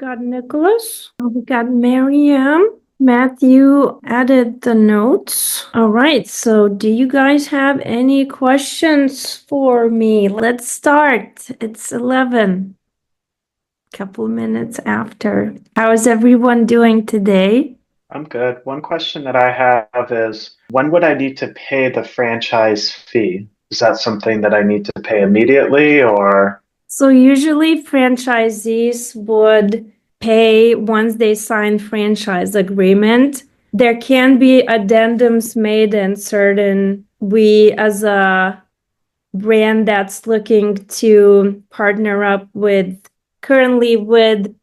got Nicholas. We got Miriam. Matthew added the notes. All right. So do you guys have any questions for me? Let's start. It's 11. Couple minutes after. How is everyone doing today? I'm good. One question that I have is when would I need to pay the franchise fee? Is that something that I need to pay immediately or? So usually franchisees would pay once they sign franchise agreement. There can be addendums made in certain, we as a brand that's looking to partner up with currently with,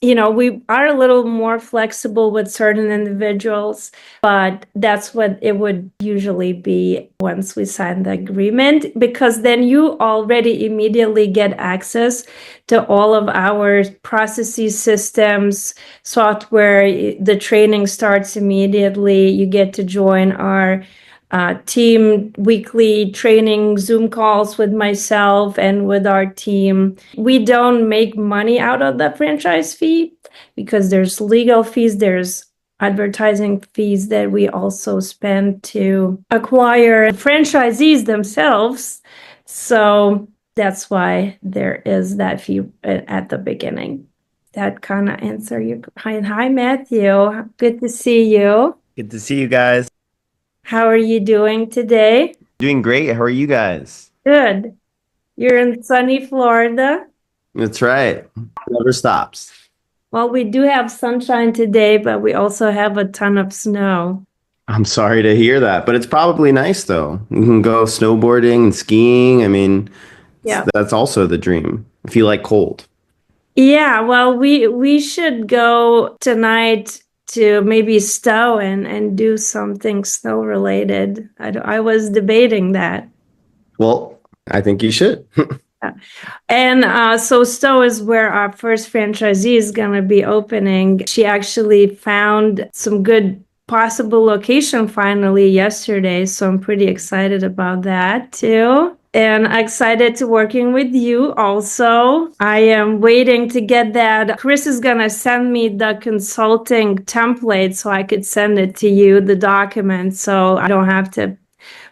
we are a little more flexible with certain individuals, but that's what it would usually be once we sign the agreement, because then you already immediately get access to all of our processes, systems, software. The training starts immediately. You get to join our team weekly training Zoom calls with myself and with our team. We don't make money out of the franchise fee because there's legal fees, there's advertising fees that we also spend to acquire franchisees themselves. So that's why there is that fee at the beginning. That kind of answer you. Hi, Matthew. Good to see you. Good to see you guys. How are you doing today? Doing great. How are you guys? Good. You're in sunny Florida? That's right. Never stops. Well, we do have sunshine today, but we also have a ton of snow. I'm sorry to hear that, but it's probably nice though. You can go snowboarding and skiing. I mean, Yeah. that's also the dream if you like cold. Yeah, well, we should go tonight to maybe Stowe and do something snow related. I was debating that. Well, I think you should. And so Stowe is where our first franchisee is going to be opening. She actually found some good possible location finally yesterday, so I'm pretty excited about that too. And excited to working with you also. I am waiting to get that. Chris is going to send me the consulting template so I could send it to you, the document, so I don't have to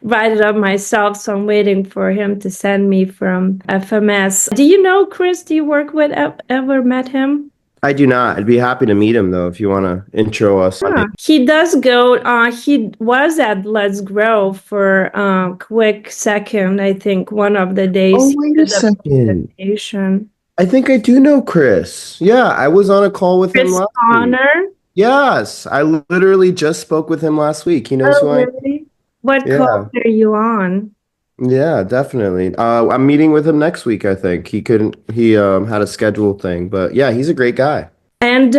write it up myself. So I'm waiting for him to send me from FMS. Do you know Chris? Do you work with, ever met him? I do not. I'd be happy to meet him though if you want to intro us. He does go, he was at Let's Grow for a quick second, I think, one of the days. Oh, wait a second. Presentation. I think I do know Chris. Yeah, I was on a call with him Chris last Connor? week. Yes, I literally just spoke with him last week. He knows who I am. Really? What Yeah. call are you on? Yeah, definitely. I'm meeting with him next week, I think. He couldn't, he had a scheduled thing, but yeah, he's a great guy. And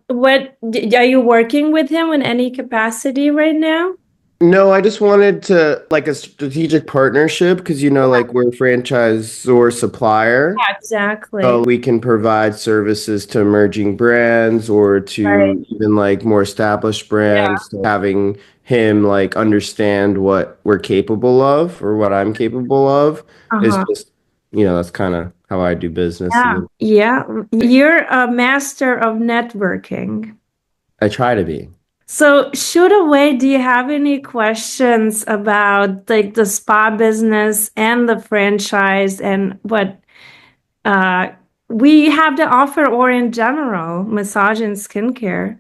what are you working with him in any capacity right now? No, I just wanted to like a strategic partnership because like we're a franchisor supplier. Yeah, exactly. So we can provide services to emerging brands or to Right. even like more established brands. So having him like understand what we're capable of or what I'm capable of is just, that's kind of how I do business. Yeah. You're a master of networking. I try to be. So shoot away. Do you have any questions about like the spa business and the franchise and what we have to offer, or in general, massage and skincare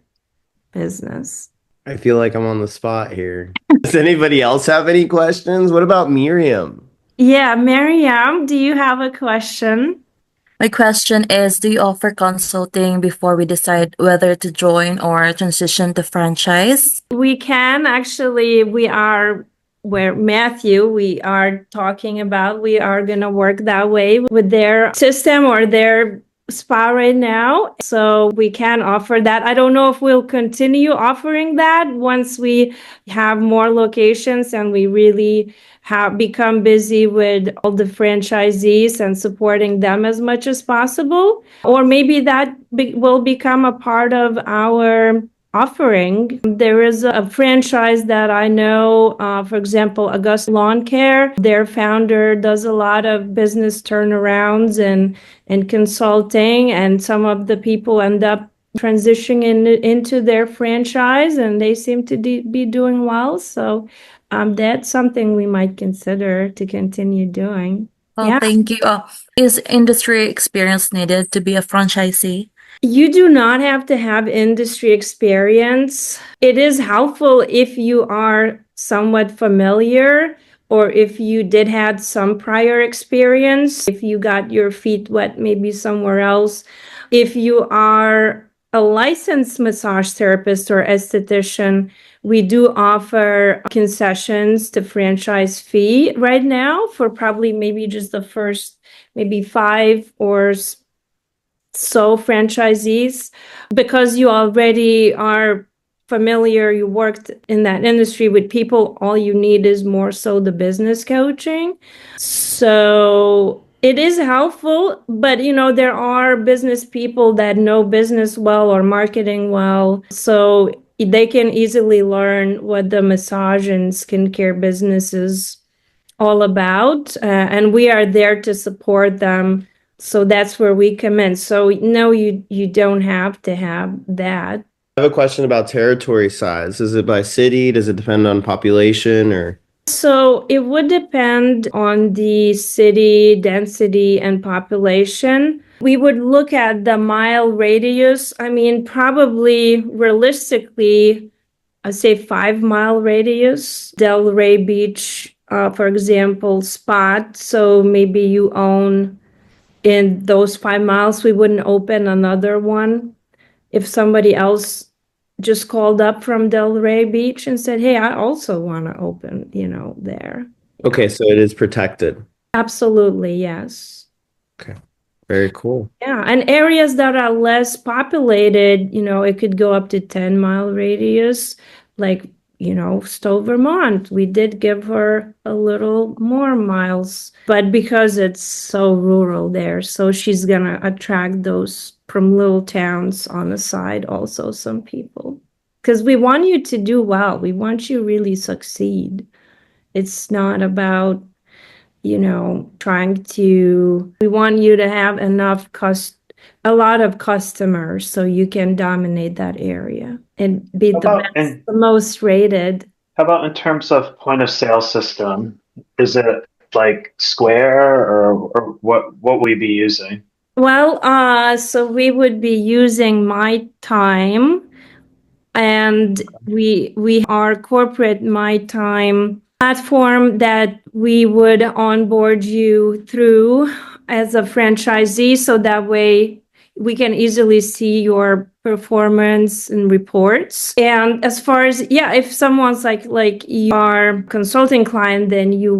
business? I feel like I'm on the spot here. Does anybody else have any questions? What about Miriam? Yeah, Miriam, do you have a question? My question is, do you offer consulting before we decide whether to join or transition to franchise? We can actually, we are where Matthew, we are talking about, we are going to work that way with their system or their spa right now. So we can offer that. I don't know if we'll continue offering that once we have more locations and we really have become busy with all the franchisees and supporting them as much as possible. Or maybe that will become a part of our offering. There is a franchise that I know, for example, Augusta Lawn Care. Their founder does a lot of business turnarounds and consulting, and some of the people end up transitioning into their franchise, and they seem to be doing well. So that's something we might consider to continue doing. Oh, Yeah. thank you. Is industry experience needed to be a franchisee? You do not have to have industry experience. It is helpful if you are somewhat familiar or if you did had some prior experience, if you got your feet wet maybe somewhere else. If you are a licensed massage therapist or esthetician, we do offer concessions to franchise fee right now for probably maybe just the first maybe 5 or so franchisees, because you already are familiar, you worked in that industry with people, all you need is more so the business coaching. So it is helpful, but there are business people that know business well or marketing well, so they can easily learn what the massage and skincare business is all about, and we are there to support them. So that's where we come in. So no, you don't have to have that. I have a question about territory size. Is it by city? Does it depend on population or? So it would depend on the city density and population. We would look at the mile radius. I mean, probably realistically, I'd say 5 mile radius. Delray Beach, for example, spot. So maybe you own in those 5 miles, we wouldn't open another one. If somebody else just called up from Delray Beach and said, hey, I also want to open, there. Okay, so it is protected. Absolutely, yes. Okay, very cool. Yeah, and areas that are less populated, it could go up to 10-mile radius, like, Stowe, Vermont. We did give her a little more miles, but because it's so rural there, so she's gonna attract those from little towns on the side also, some people. Because we want you to do well. We want you really succeed. It's not about we want you to have a lot of customers so you can dominate that area and be the most rated. How about in terms of point of sale system? Is it like Square or what would we be using? Well, so we would be using My Time, and we are corporate My Time platform that we would onboard you through as a franchisee, so that way we can easily see your performance and reports. And as far as if someone's like you are consulting client, then you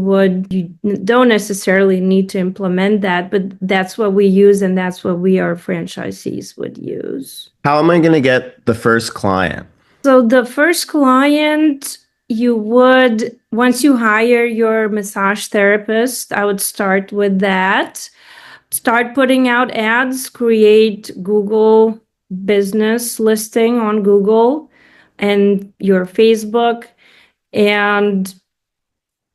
don't necessarily need to implement that, but that's what we use and that's what our franchisees would use. How am I going to get the first client? So the first client, you would, once you hire your massage therapist, I would start with that. Start putting out ads, create Google business listing on Google and your Facebook. And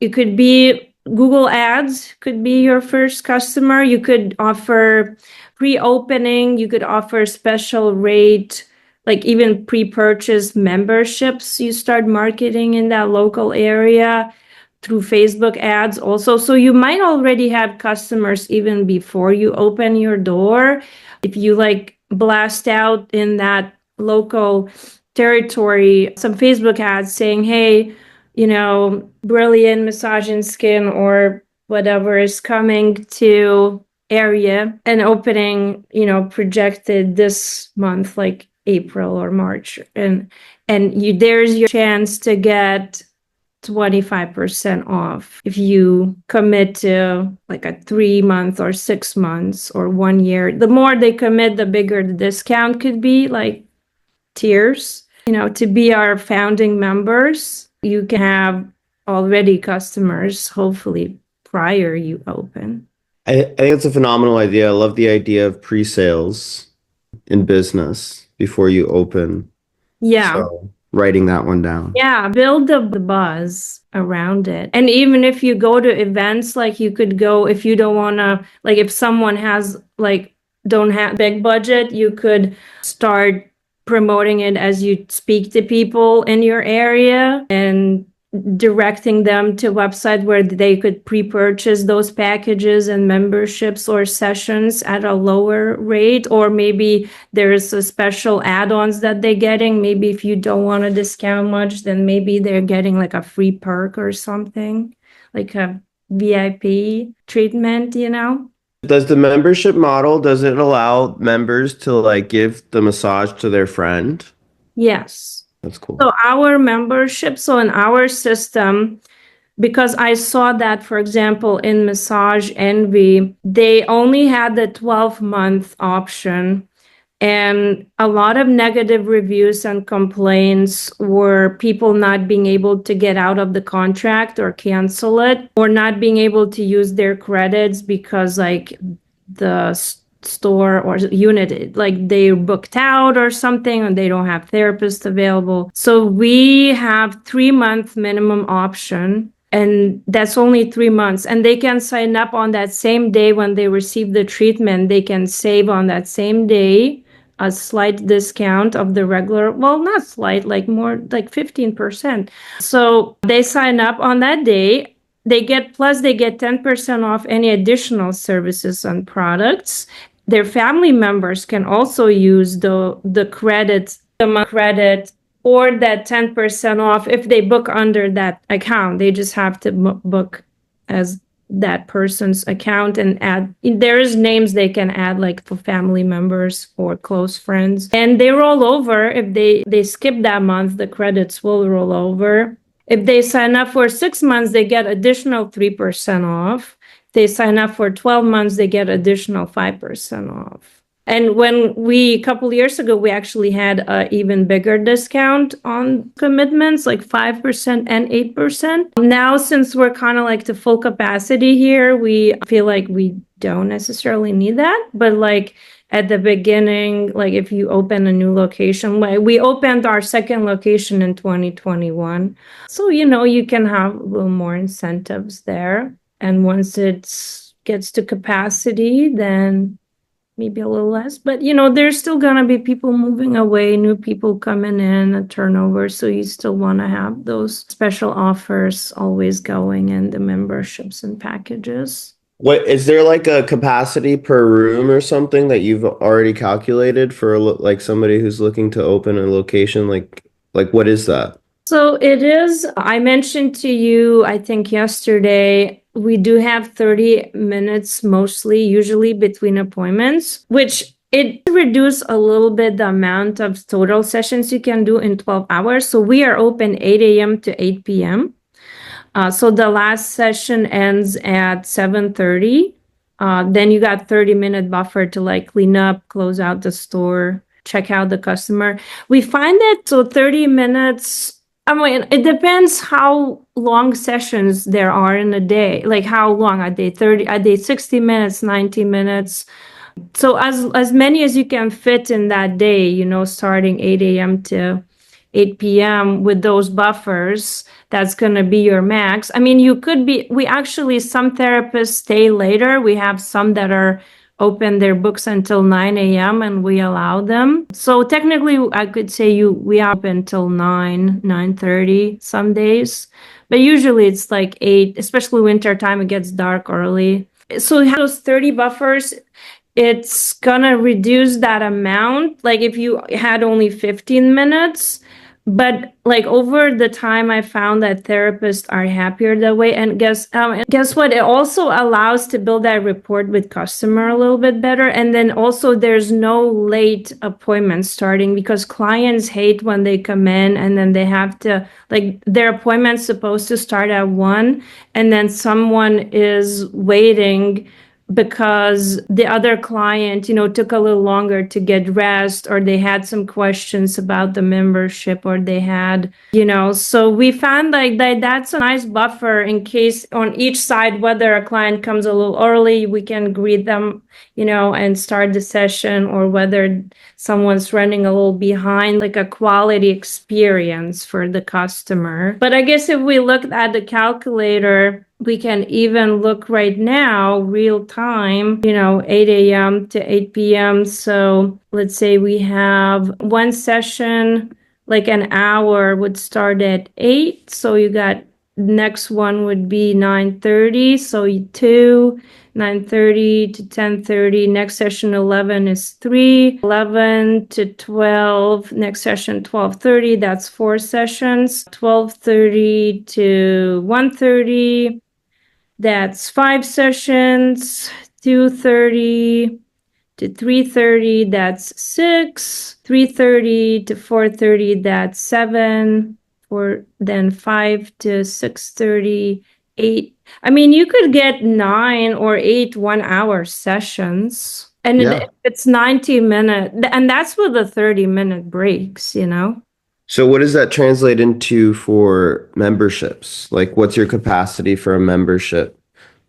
it could be Google Ads, could be your first customer. You could offer pre-opening, you could offer special rate, like even pre-purchase memberships. You start marketing in that local area through Facebook ads also. So you might already have customers even before you open your door. If you blast out in that local territory some Facebook ads saying, hey, Brilliant Massage and Skin or whatever is coming to area and opening, projected this month, like April or March. And there's your chance to get 25% off if you commit to like a 3 month or 6 months or 1 year. The more they commit, the bigger the discount could be, like tiers. To be our founding members, you can have already customers, hopefully, prior you open. I think it's a phenomenal idea. I love the idea of pre-sales in business before you open. Yeah. So writing that one down. Yeah, build the buzz around it. And even if you go to events, like you could go if you don't want to, like if someone has like don't have big budget, you could start promoting it as you speak to people in your area and directing them to a website where they could pre-purchase those packages and memberships or sessions at a lower rate, or maybe there's a special add-ons that they're getting. Maybe if you don't want to discount much, then maybe they're getting like a free perk or something, like a VIP treatment, you know? Does the membership model, does it allow members to like give the massage to their friend? Yes. That's cool. So our membership, so in our system, because I saw that, for example, in Massage Envy, they only had the 12-month option. And a lot of negative reviews and complaints were people not being able to get out of the contract or cancel it, or not being able to use their credits because like the store or unit, like they booked out or something and they don't have therapists available. So we have 3-month minimum option. And that's only 3 months. And they can sign up on that same day when they receive the treatment. They can save on that same day a slight discount of the regular, well, not slight, like more like 15%. So they sign up on that day. They get 10% off any additional services and products. Their family members can also use the credits, the month credit, or that 10% off if they book under that account. They just have to book as that person's account and add, there is names they can add like for family members or close friends, and they roll over. If they skip that month, the credits will roll over. If they sign up for 6 months, they get additional 3% off. If they sign up for 12 months, they get additional 5% off. And when a couple years ago, we actually had an even bigger discount on commitments, like 5% and 8%. Now, since we're kind of like to full capacity here, we feel like we don't necessarily need that. But like at the beginning, like if you open a new location, like we opened our second location in 2021. So, you can have a little more incentives there. And once it gets to capacity, then maybe a little less, but there's still gonna be people moving away, new people coming in, a turnover. So you still want to have those special offers always going in the memberships and packages. What is there like a capacity per room or something that you've already calculated for like somebody who's looking to open a location? Like what is that? So it is, I mentioned to you, I think yesterday, we do have 30 minutes mostly, usually between appointments, which it reduce a little bit the amount of total sessions you can do in 12 hours. So we are open 8 a.m. to 8 p.m. So the last session ends at 7:30. Then you got 30-minute buffer to like clean up, close out the store, check out the customer. We find that so 30 minutes, I mean, it depends how long sessions there are in a day. Like how long are they? 30, are they 60 minutes, 90 minutes? So as many as you can fit in that day, starting 8 a.m. to 8 p.m. with those buffers, that's going to be your max. I mean, some therapists stay later. We have some that are open their books until 9 a.m. and we allow them. So technically, I could say we are open till 9:30 some days, but usually it's like 8, especially winter time, it gets dark early. So we have those 30 buffers. It's gonna reduce that amount. Like if you had only 15 minutes, but like over the time, I found that therapists are happier that way. And guess what? It also allows to build that rapport with customer a little bit better. And then also there's no late appointments starting, because clients hate when they come in and then they have to, like, their appointment's supposed to start at 1 and then someone is waiting because the other client, took a little longer to get dressed, or they had some questions about the membership, or they had, so we found like that's a nice buffer in case on each side, whether a client comes a little early, we can greet them, and start the session, or whether someone's running a little behind, like a quality experience for the customer. But I guess if we look at the calculator, we can even look right now, real time, 8 a.m. to 8 p.m. So let's say we have one session, like an hour would start at 8. So you got next one would be 9:30. So 2, 9:30 to 10:30. Next session 11 is 3. 11 to 12. Next session 12:30. That's 4 sessions. 12:30 to 1:30. That's 5 sessions. 2:30 to 3:30. That's 6. 3:30 to 4:30. That's 7. Then 5 to 6:30. 8. I mean, you could get 9 or 8 1-hour sessions. And Yeah. it's 90 minutes. And that's with the 30-minute breaks, So what does that translate into for memberships? Like, what's your capacity for a membership?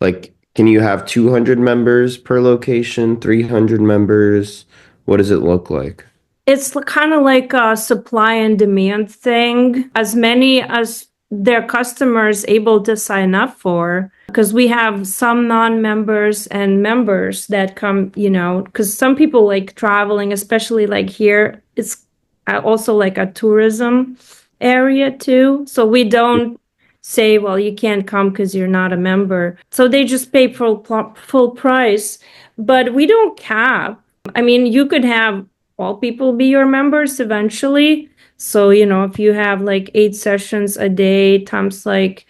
Like, can you have 200 members per location, 300 members? What does it look like? It's kind of like a supply and demand thing. As many as their customers able to sign up for, because we have some non-members and members that come, because some people like traveling, especially like here. It's also like a tourism area too. So we don't say, well, you can't come because you're not a member. So they just pay full price, but we don't cap. I mean, you could have all people be your members eventually. So, if you have like 8 sessions a day times like,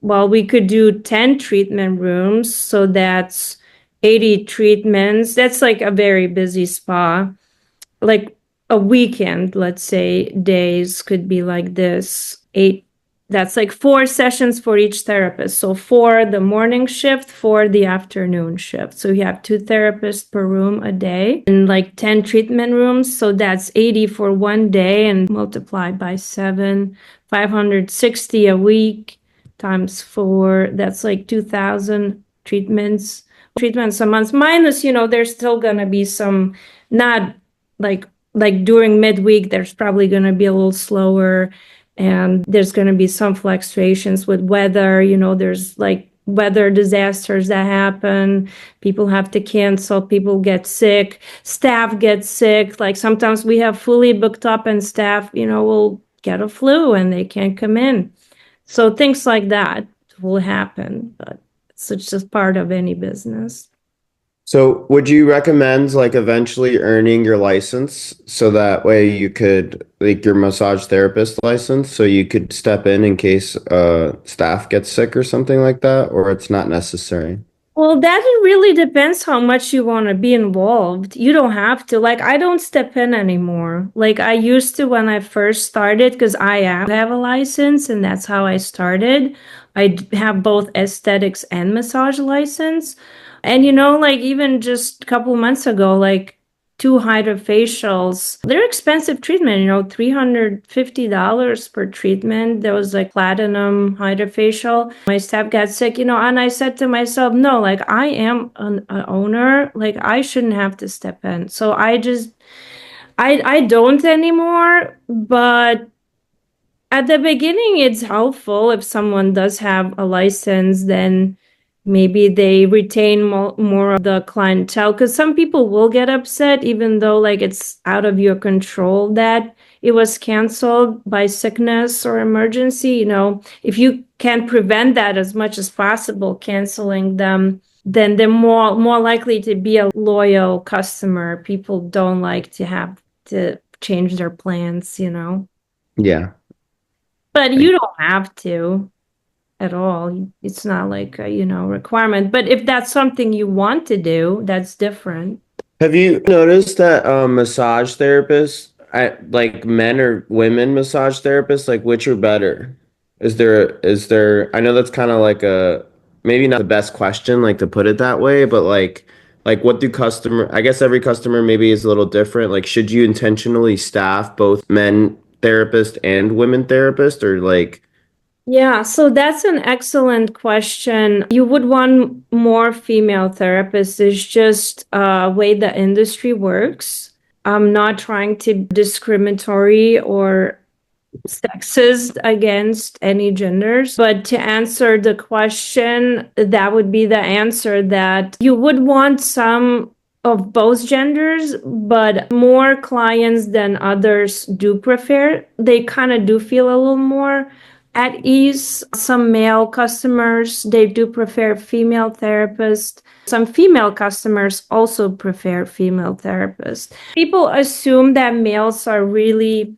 well, we could do 10 treatment rooms. So that's 80 treatments. That's like a very busy spa. Like a weekend, let's say, days could be like this. 8, that's like 4 sessions for each therapist. So 4 the morning shift, 4 the afternoon shift. So you have 2 therapists per room a day and like 10 treatment rooms. So that's 80 for one day, and multiplied by 7, 560 a week times 4. That's like 2,000 treatments a month. Minus, there's still gonna be some, not like during midweek, there's probably going to be a little slower, and there's going to be some fluctuations with weather. There's like weather disasters that happen. People have to cancel. People get sick. Staff gets sick. Like sometimes we have fully booked up, and staff, will get a flu and they can't come in. So things like that will happen, but it's just part of any business. So would you recommend like eventually earning your license so that way you could, like, your massage therapist license, so you could step in case staff gets sick or something like that, or it's not necessary? Well, that really depends how much you want to be involved. You don't have to. Like, I don't step in anymore. Like I used to when I first started, because I have a license and that's how I started. I have both aesthetics and massage license. And like even just a couple months ago, like 2 hydrofacials, they're expensive treatment, $350 per treatment. There was like platinum hydrofacial. My staff got sick, and I said to myself, no, like I am an owner, like I shouldn't have to step in. So I don't anymore, but at the beginning, it's helpful if someone does have a license, then maybe they retain more of the clientele, because some people will get upset even though like it's out of your control that it was canceled by sickness or emergency. If you can prevent that as much as possible, canceling them, then they're more likely to be a loyal customer. People don't like to have to change their plans. Yeah. But you don't have to at all. It's not like a, requirement. But if that's something you want to do, that's different. Have you noticed that massage therapists, like men or women massage therapists, like which are better? Is there, I know that's kind of like maybe not the best question, like to put it that way, but like what do I guess every customer maybe is a little different. Like, should you intentionally staff both men therapist and women therapist, or like, Yeah, so that's an excellent question. You would want more female therapists. It's just way the industry works. I'm not trying to be discriminatory or sexist against any genders, but to answer the question, that would be the answer that you would want some of both genders, but more clients than others do prefer. They kind of do feel a little more at ease. Some male customers, they do prefer female therapists. Some female customers also prefer female therapists. People assume that males are really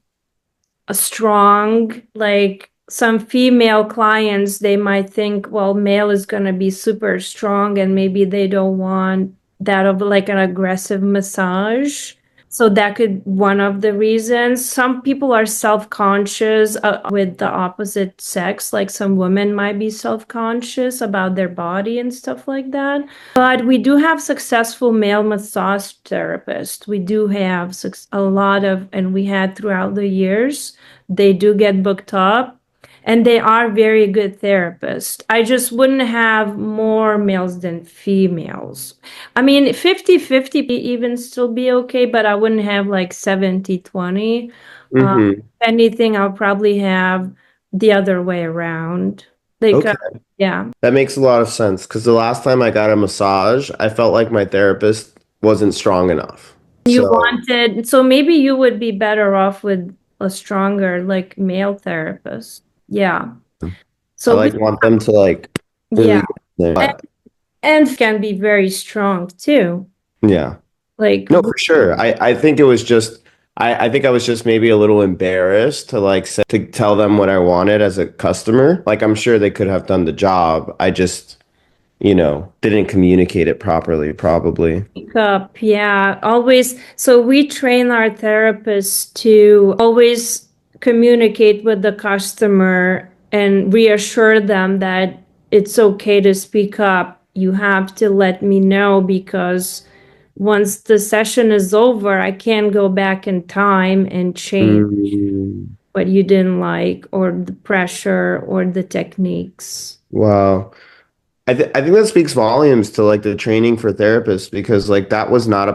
strong, like some female clients, they might think, well, male is going to be super strong and maybe they don't want that of like an aggressive massage. So that could one of the reasons. Some people are self-conscious with the opposite sex, like some women might be self-conscious about their body and stuff like that. But we do have successful male massage therapists. We do have a lot of, and we had throughout the years, they do get booked up and they are very good therapists. I just wouldn't have more males than females. I mean, 50-50 even still be okay, but I wouldn't have like 70-20. mm-hmm. If anything, I'll probably have the other way around. Like, Okay. yeah. That makes a lot of sense because the last time I got a massage, I felt like my therapist wasn't strong enough. So maybe you would be better off with a stronger like male therapist. Yeah. So I want them to like really yeah. get there. And can be very strong too. Yeah. Like No, for sure. I think it was just I think I was just maybe a little embarrassed to like to tell them what I wanted as a customer. Like I'm sure they could have done the job. I just, didn't communicate it properly, probably. up, yeah. Always. So we train our therapists to always communicate with the customer and reassure them that it's okay to speak up. You have to let me know because once the session is over, I can't go back in time and change what you didn't like or the pressure or the techniques. Wow. I think that speaks volumes to like the training for therapists because like that was not a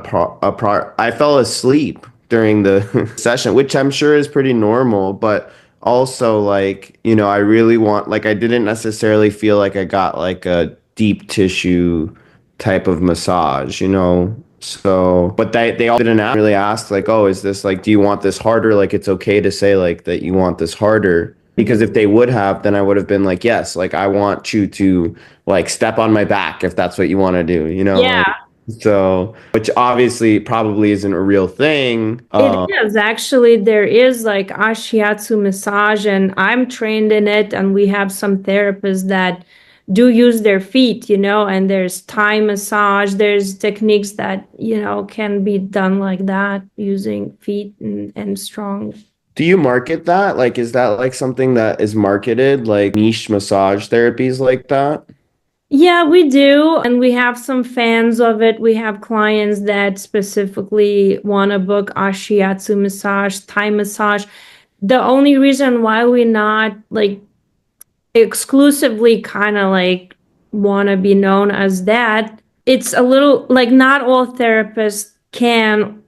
part. I fell asleep during the session, which I'm sure is pretty normal, but also like, I really like I didn't necessarily feel like I got like a deep tissue type of massage, So, but they all didn't really ask like, oh, is this like, do you want this harder? Like it's okay to say like that you want this harder. Because if they would have, then I would have been like, yes, like I want you to like step on my back if that's what you want to do, Yeah. So, which obviously probably isn't a real thing. It is actually, there is like ashiatsu massage, and I'm trained in it, and we have some therapists that do use their feet, and there's Thai massage, there's techniques that, can be done like that using feet and strong. Do you market that? Like, is that like something that is marketed, like niche massage therapies like that? Yeah, we do. And we have some fans of it. We have clients that specifically want to book ashiatsu massage, Thai massage. The only reason why we not like exclusively kind of like want to be known as that, it's a little like not all therapists can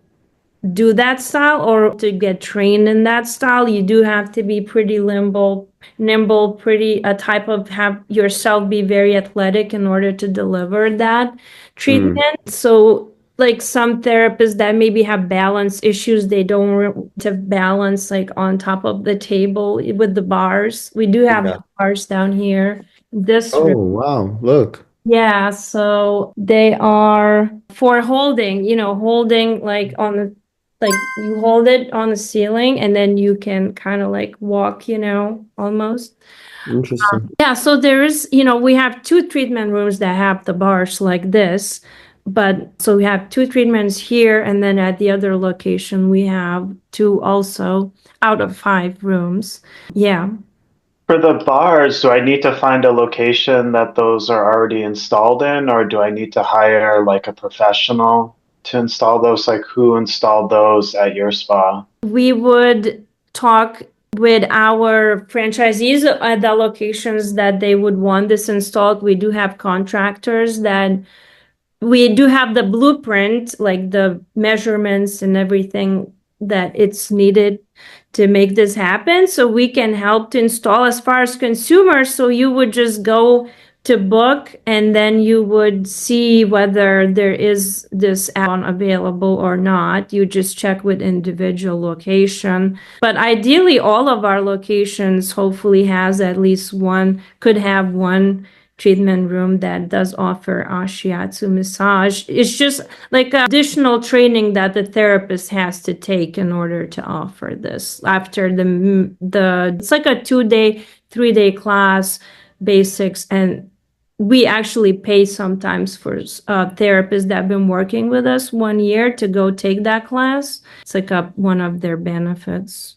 do that style or to get trained in that style. You do have to be pretty nimble, pretty a type of have yourself be very athletic in order to deliver that treatment. So like some therapists that maybe have balance issues, they don't have balance like on top of the table with the bars. We do have the bars down here. This Oh, wow. Look. yeah, so they are for holding, holding like on the like you hold it on the ceiling and then you can kind of like walk, almost. Interesting. Yeah, so there is, we have two treatment rooms that have the bars like this, but so we have two treatments here, and then at the other location we have two also out of 5 rooms. Yeah. For the bars, do I need to find a location that those are already installed in, or do I need to hire like a professional to install those? Like who installed those at your spa? We would talk with our franchisees at the locations that they would want this installed. We do have contractors that we do have the blueprint, like the measurements and everything that it's needed to make this happen. So we can help to install as far as consumers. So you would just go to book and then you would see whether there is this add-on available or not. You just check with individual location. But ideally, all of our locations hopefully has at least one, could have one treatment room that does offer shiatsu massage. It's just like additional training that the therapist has to take in order to offer this. After the it's like a 2-day, 3-day class, basics, and we actually pay sometimes for therapists that have been working with us 1 year to go take that class. It's like one of their benefits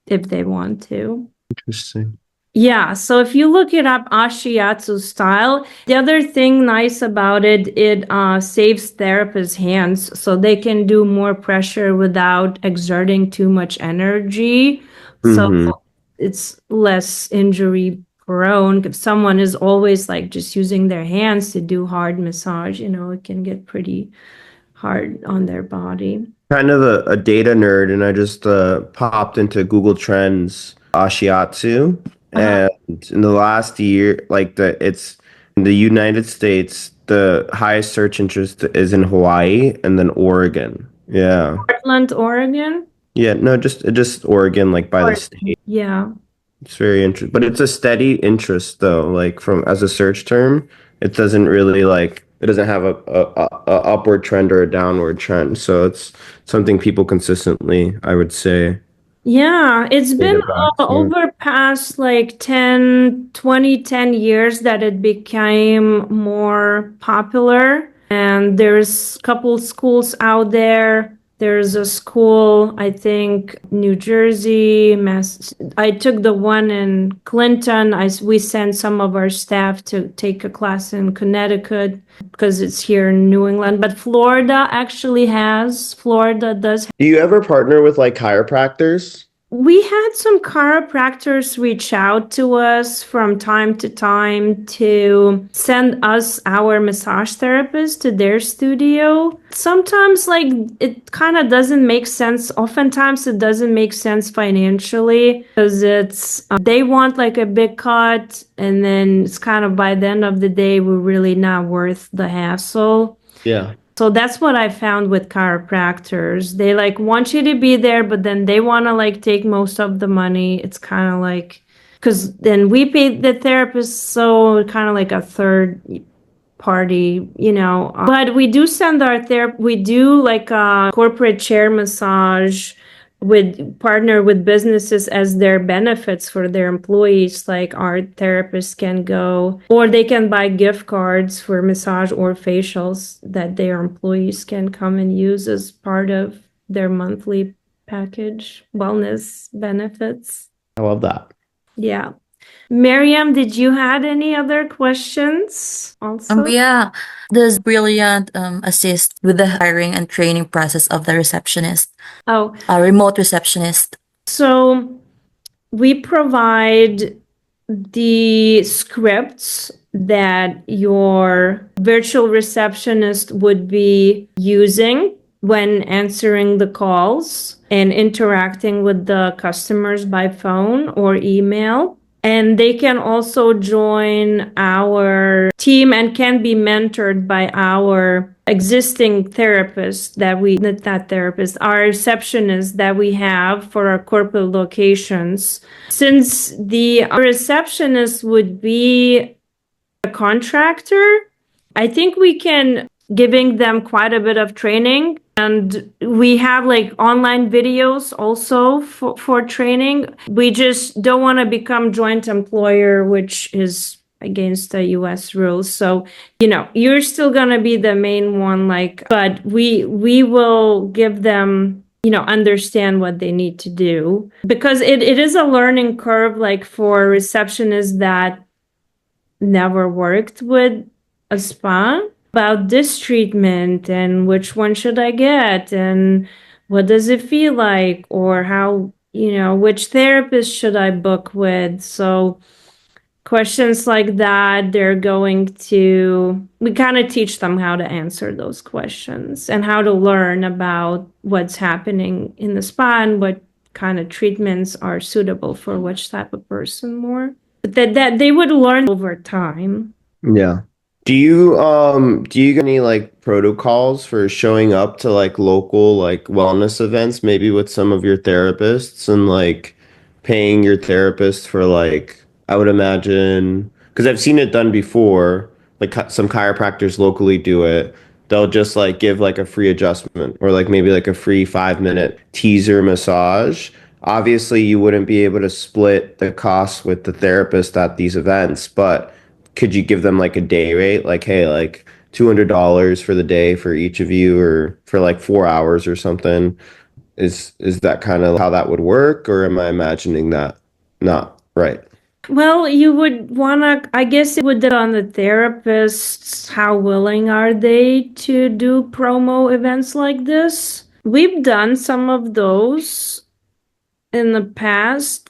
if they want to. Interesting. Yeah, so if you look it up, Ashiatsu style, the other thing nice about it, it saves therapists' hands so they can do more pressure without exerting too much energy. So it's less injury prone. If someone is always like just using their hands to do hard massage, it can get pretty hard on their body. Kind of a data nerd, and I just popped into Google Trends Ashiatsu, and in the last year, it's in the United States, the highest search interest is in Hawaii and then Oregon. Yeah. Portland, Oregon? Yeah, no, just Oregon, like by the state. Yeah. It's very interesting, but it's a steady interest though, like from as a search term, it doesn't really it doesn't have a upward trend or a downward trend. So it's something people consistently, I would say. Yeah, it's been back, yeah. over past like 10 years that it became more popular. And there's a couple schools out there. There's a school, I think, New Jersey, I took the one in Clinton. We sent some of our staff to take a class in Connecticut because it's here in New England. But Florida does. Do you ever partner with like chiropractors? We had some chiropractors reach out to us from time to time to send us our massage therapist to their studio. Sometimes it kind of doesn't make sense. Oftentimes it doesn't make sense financially because they want like a big cut and then it's kind of by the end of the day, we're really not worth the hassle. Yeah. So that's what I found with chiropractors. They want you to be there, but then they want to take most of the money. It's kind of because then we pay the therapist, so kind of like a third party, But we do send our we do like a corporate chair massage partner with businesses as their benefits for their employees. Like our therapists can go, or they can buy gift cards for massage or facials that their employees can come and use as part of their monthly package wellness benefits. I love that. Yeah. Miriam, did you had any other questions also? Yeah, does Brilliant assist with the hiring and training process of the receptionist, Oh, a remote receptionist? so we provide the scripts that your virtual receptionist would be using when answering the calls and interacting with the customers by phone or email. And they can also join our team and can be mentored by our existing therapists our receptionists that we have for our corporate locations. Since the receptionist would be a contractor, I think we can giving them quite a bit of training. And we have online videos also for training. We just don't want to become joint employer, which is against the US rules. So, you're still going to be the main one, but we will give them understand what they need to do. Because it is a learning curve, like for receptionists that never worked with a spa, about this treatment and which one should I get and what does it feel like, or how, which therapist should I book with. So questions like that, we kind of teach them how to answer those questions and how to learn about what's happening in the spa and what kind of treatments are suitable for which type of person more. That they would learn over time. Yeah. Do you get any like protocols for showing up to like local like wellness events, maybe with some of your therapists and like paying your therapist for like, I would imagine, because I've seen it done before, like some chiropractors locally do it. They'll just like give like a free adjustment or like maybe like a free 5 minute teaser massage. Obviously, you wouldn't be able to split the costs with the therapist at these events, but could you give them like a day rate? Like, hey, like $200 for the day for each of you, or for like 4 hours or something? Is that kind of how that would work, or am I imagining that not right? Well, you would wanna, I guess it would depend on the therapists, how willing are they to do promo events like this. We've done some of those in the past.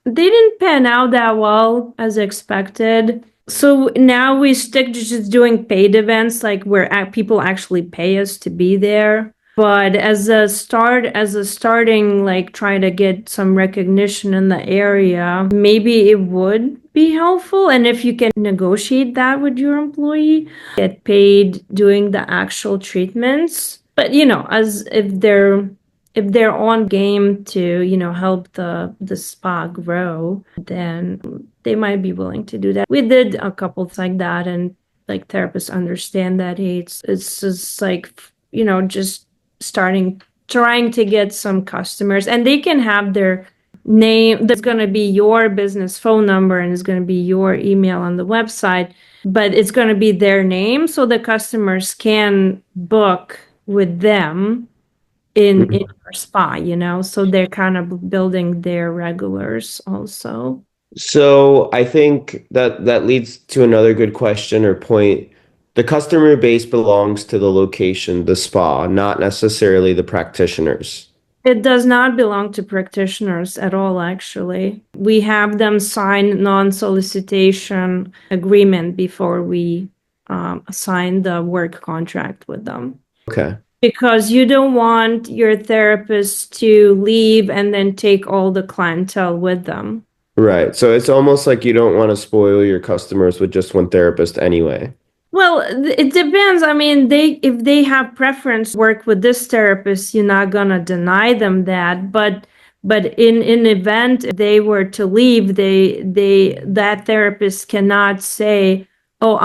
They didn't pan out that well as expected. So now we stick to just doing paid events, like where people actually pay us to be there. But as a starting, like try to get some recognition in the area, maybe it would be helpful. And if you can negotiate that with your employee, get paid doing the actual treatments. But as if they're on game to help the spa grow, then they might be willing to do that. We did a couple things like that, and like therapists understand that, hey, it's just like just trying to get some customers, and they can have their name. There's going to be your business phone number and it's going to be your email on the website, but it's going to be their name, so the customers can book with them in our spa, so they're kind of building their regulars also. So I think that leads to another good question or point. The customer base belongs to the location, the spa, not necessarily the practitioners. It does not belong to practitioners at all, actually. We have them sign non-solicitation agreement before we sign the work contract with them. Okay. Because you don't want your therapist to leave and then take all the clientele with them. Right. So it's almost like you don't want to spoil your customers with just one therapist anyway. Well, it depends. I mean, if they have preference to work with this therapist, you're not gonna deny them that. But in event if they were to leave, that therapist cannot say, "Oh,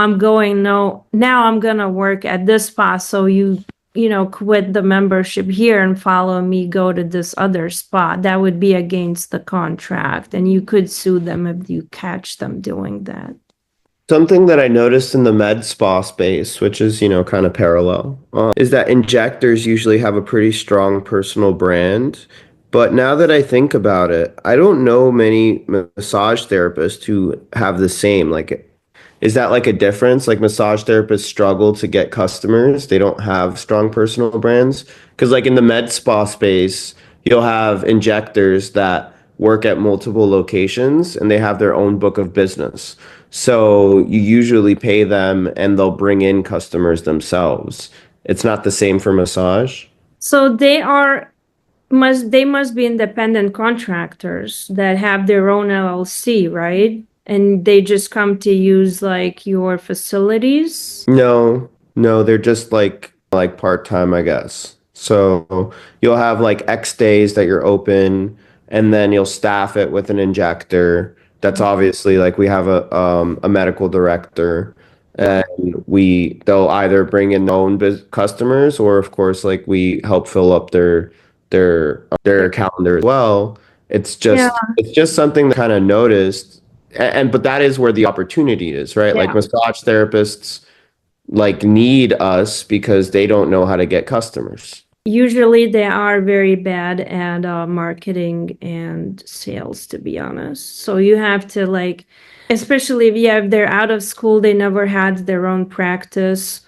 now I'm gonna work at this spa, so quit the membership here and follow me, go to this other spa." That would be against the contract, and you could sue them if you catch them doing that. Something that I noticed in the med spa space, which is, kind of parallel, is that injectors usually have a pretty strong personal brand. But now that I think about it, I don't know many massage therapists who have the same. Like, is that like a difference? Like massage therapists struggle to get customers. They don't have strong personal brands. Because like in the med spa space, you'll have injectors that work at multiple locations and they have their own book of business. So you usually pay them and they'll bring in customers themselves. It's not the same for massage. So they must be independent contractors that have their own LLC, right? And they just come to use like your facilities. No, no, they're just like part-time, I guess. So you'll have like X days that you're open, and then you'll staff it with an injector. That's obviously like we have a medical director, and they'll either bring in their own customers, or of course like we help fill up their calendar as well. It's Yeah, just something that kind of noticed, and but that is where the opportunity is, right? Like yeah. massage therapists like need us because they don't know how to get customers. Usually they are very bad at marketing and sales, to be honest. So you have to like, especially if they're out of school, they never had their own practice.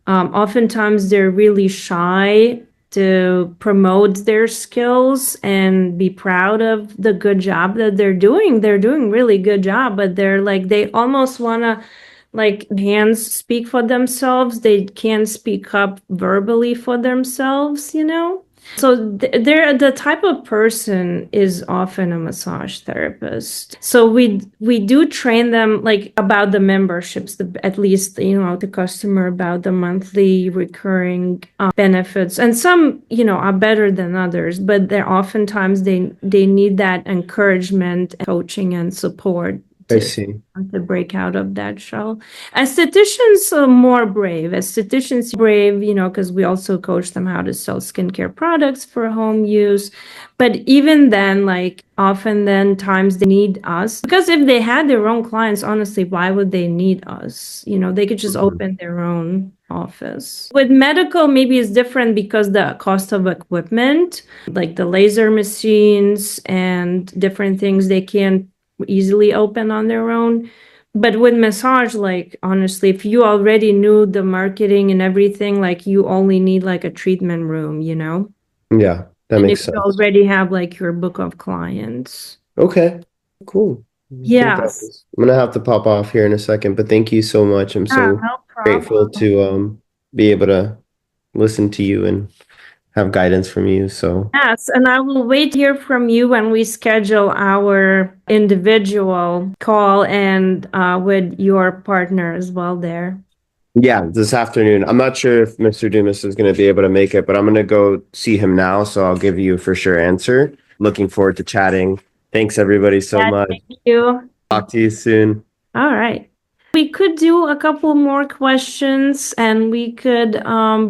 Oftentimes they're really shy to promote their skills and be proud of the good job that they're doing. They're doing really good job, but they're like, they almost want to like hands speak for themselves. They can't speak up verbally for themselves, you know? So they're the type of person is often a massage therapist. So we do train them like about the memberships, at least the customer about the monthly recurring benefits, and some are better than others, but they're oftentimes they need that encouragement, coaching, and support I to see. break out of that shell. Estheticians are more brave. Estheticians brave, because we also coach them how to sell skincare products for home use. But even then, like often then times they need us, because if they had their own clients, honestly, why would they need us? They could just open their own office. With medical, maybe it's different because the cost of equipment, like the laser machines and different things, they can't easily open on their own. But with massage, like honestly, if you already knew the marketing and everything, like you only need like a treatment room, Yeah, that and makes if you sense. already have like your book of clients. Okay, cool. I think Yes. I'm gonna have to pop off here in a second, but thank you so much. I'm so No grateful problem. to be able to listen to you and have guidance from you. So Yes, and I will wait to hear from you when we schedule our individual call and with your partner as well there. yeah, this afternoon. I'm not sure if Mr. Dumas is gonna be able to make it, but I'm gonna go see him now, so I'll give you a for sure answer. Looking forward to chatting. Thanks everybody so Yeah, much. thank you. Talk to you soon. All right. We could do a couple more questions and we could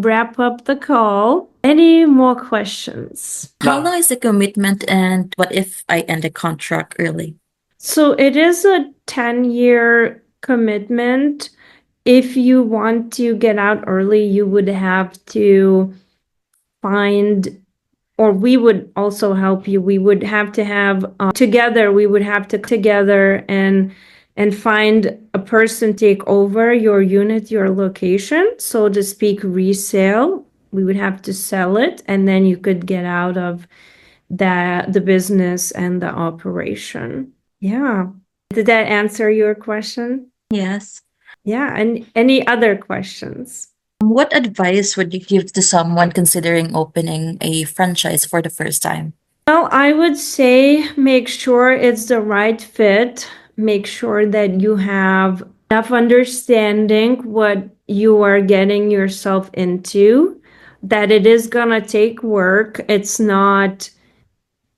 wrap up the call. Any more questions? How long is the commitment, and what if I end the contract early? So it is a 10-year commitment. If you want to get out early, you would have to find, or we would also help you. We would have to have together, we would have to together and find a person take over your unit, your location, so to speak, resale. We would have to sell it, and then you could get out of the business and the operation. Yeah. Did that answer your question? Yes. Yeah. And any other questions? What advice would you give to someone considering opening a franchise for the first time? Well, I would say make sure it's the right fit. Make sure that you have enough understanding what you are getting yourself into, that it is going to take work. It's not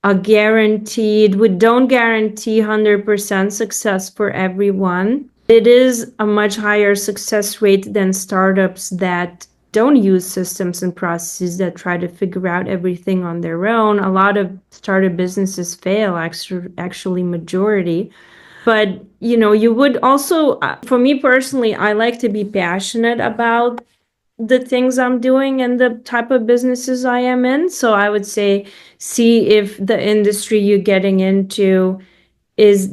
a guaranteed, we don't guarantee 100% success for everyone. It is a much higher success rate than startups that don't use systems and processes, that try to figure out everything on their own. A lot of startup businesses fail, actually majority. But you would also, for me personally, I like to be passionate about the things I'm doing and the type of businesses I am in. So I would say, see if the industry you're getting into is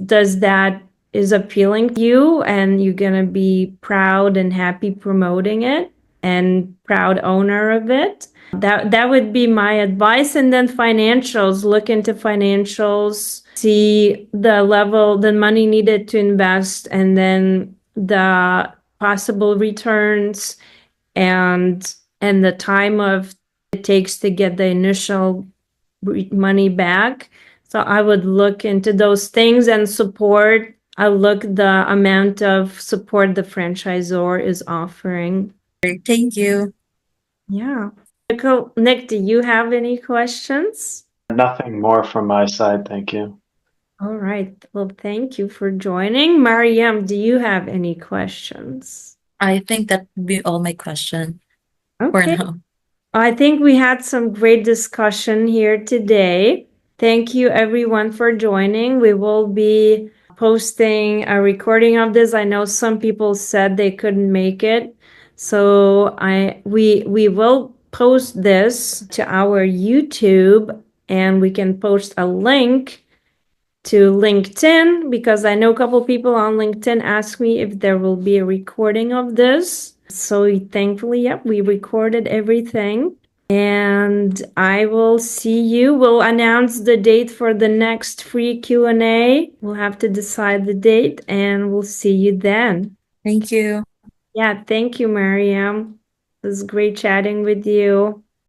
appealing to you, and you're gonna be proud and happy promoting it and proud owner of it. That would be my advice. And then financials, look into financials, see the level, the money needed to invest, and then the possible returns and the time of it takes to get the initial money back. So I would look into those things and support. I look the amount of support the franchisor is offering. Thank you. Yeah. Nick, do you have any questions? Nothing more from my side, thank you. All right. Well, thank you for joining. Mariam, do you have any questions? I think that would be all my question for Okay. now. I think we had some great discussion here today. Thank you everyone for joining. We will be posting a recording of this. I know some people said they couldn't make it. So we will post this to our YouTube, and we can post a link to LinkedIn, because I know a couple people on LinkedIn asked me if there will be a recording of this. So thankfully, yep, we recorded everything. And I will see you. We'll announce the date for the next free Q&A. We'll have to decide the date, and we'll see you then. Thank you. Yeah, thank you, Mariam. It was great chatting with you.